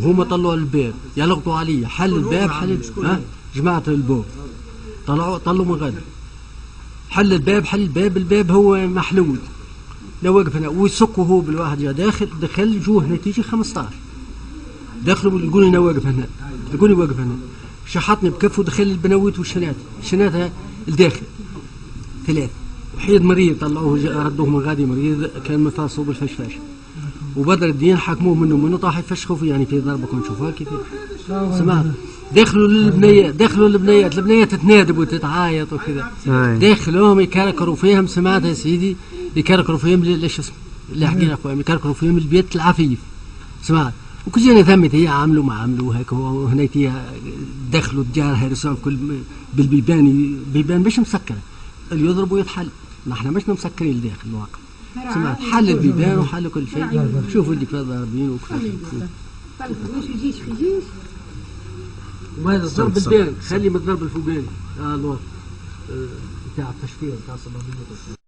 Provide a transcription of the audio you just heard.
وهم طلعوا الباب يلغطوا علي، حل الباب جماعة الباب طلعوا من غد، حل الباب الباب هو محلول، لا واقف هنا ويسكوا هو بالواحد جا دخل جوه نتيجة 15 دخلوا يقولوا انا واقف هنا، يقولوا واقف هنا، شحطني بكفه ودخل البنويت والشنات الداخل 3 وحيد مريض طلعوه ردوه من غادي مريض كان مفاصل بالفشفاش، وبدر الدين حكموه منه طاح يفشخوا فيه يعني في ضربكم تشوفوها كيف سمعت. دخلوا البنيات تتنادب وتتعايط وكذا، دخلوهم يكركروا فيهم، سمعت يا سيدي يكركروا فيهم ليش اسمه اللي حكينا اخويا يكركروا فيهم البيت العفيف، سمعت. وكجينا ثمت هي عملوا ما عملوا هيك وهنيتي دخلوا الديار هيرسون كل بيبان مش مسكره اللي يضرب ويتحل، نحن مش مسكرين الداخل الواقع، سمعت. حل البيبان وحل كل شيء، شوفوا اللي كذا ضاربين وكذا. واش يجيش في جيش وهذا الضرب البارد خلي من الضرب الفوقاني الوقت بتاع التشفير بتاع الصباحيه.